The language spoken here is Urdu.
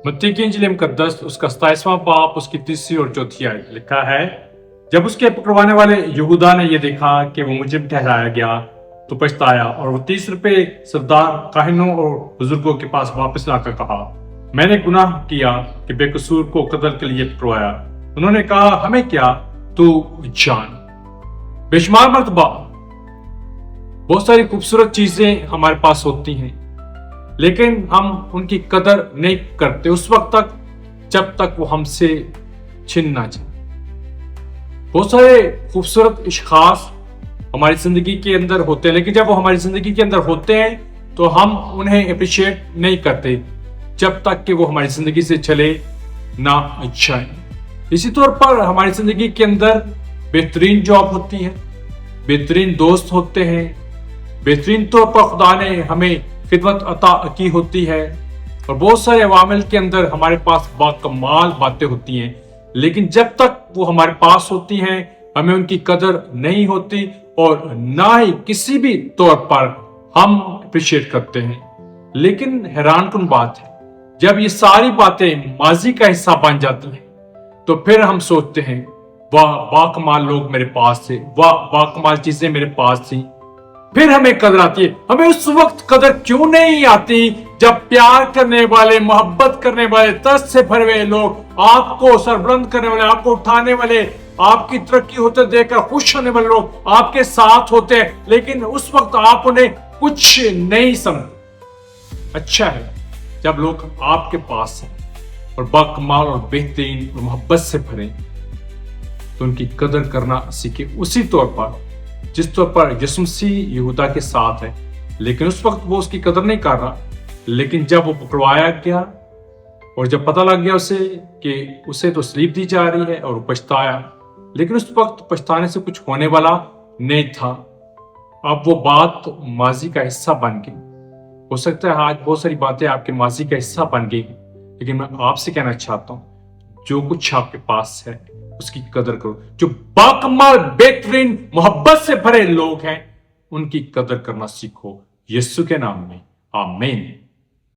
متی کی انجیل مقدس اس کا 27واں باب اس کی 3 اور 4 آیت لکھا ہے، جب اس کے پکڑوانے والے یہودا نے یہ دیکھا کہ وہ مجرم ٹھہرایا گیا تو پچھتایا، اور وہ 30 روپے سردار کاہنوں اور بزرگوں کے پاس واپس لا کر کہا، میں نے گناہ کیا کہ بے قصور کو قتل کے لیے پکڑوایا۔ انہوں نے کہا، ہمیں کیا، تو جان۔ بے شمار مرتبہ بہت ساری خوبصورت چیزیں ہمارے پاس ہوتی ہیں، لیکن ہم ان کی قدر نہیں کرتے اس وقت تک جب تک وہ ہم سے چھن نہ جائے۔ بہت سارے خوبصورت اشخاص ہماری زندگی کے اندر ہوتے ہیں، لیکن جب وہ ہماری زندگی کے اندر ہوتے ہیں تو ہم انہیں اپریشیٹ نہیں کرتے جب تک کہ وہ ہماری زندگی سے چلے نہ جائیں۔ اسی طور پر ہماری زندگی کے اندر بہترین جاب ہوتی ہے، بہترین دوست ہوتے ہیں، بہترین طور پر خدا نے ہمیں خدمت عطا کی ہوتی ہے، اور بہت سارے عوامل کے اندر ہمارے پاس باکمال باتیں ہوتی ہیں، لیکن جب تک وہ ہمارے پاس ہوتی ہیں ہمیں ان کی قدر نہیں ہوتی، اور نہ ہی کسی بھی طور پر ہم اپریشیٹ کرتے ہیں۔ لیکن حیران کن بات ہے، جب یہ ساری باتیں ماضی کا حصہ بن جاتی ہیں تو پھر ہم سوچتے ہیں، واہ باکمال لوگ میرے پاس تھے، واہ باکمال چیزیں میرے پاس تھیں۔ پھر ہمیں قدر آتی ہے۔ ہمیں اس وقت قدر کیوں نہیں آتی جب پیار کرنے والے، محبت کرنے والے، ترس سے بھرے ہوئے لوگ، آپ کو سربلند کرنے والے، آپ کو اٹھانے والے، آپ کی ترقی ہوتے دیکھ کر خوش ہونے والے لوگ آپ کے ساتھ ہوتے ہیں، لیکن اس وقت آپ انہیں کچھ نہیں سمجھتے۔ اچھا ہے جب لوگ آپ کے پاس ہیں اور باکمال اور بہترین اور محبت سے بھرے، تو ان کی قدر کرنا سیکھے اسی طور پر جس طور پر یسوع مسیح یہودا کے ساتھ ہے، لیکن اس وقت وہ اس کی قدر نہیں کر رہا۔ لیکن جب وہ پکڑوایا گیا اور جب پتہ لگ گیا اسے کہ اسے تو صلیب دی جا رہی ہے، اور وہ پچھتایا، لیکن اس وقت پچھتانے سے کچھ ہونے والا نہیں تھا۔ اب وہ بات ماضی کا حصہ بن گئی۔ ہو سکتا ہے آج بہت ساری باتیں آپ کے ماضی کا حصہ بن گئی، لیکن میں آپ سے کہنا چاہتا ہوں، جو کچھ آپ کے پاس ہے اس کی قدر کرو۔ جو باکمال بہترین محبت سے بھرے لوگ ہیں ان کی قدر کرنا سیکھو، یسوع کے نام میں، آمین۔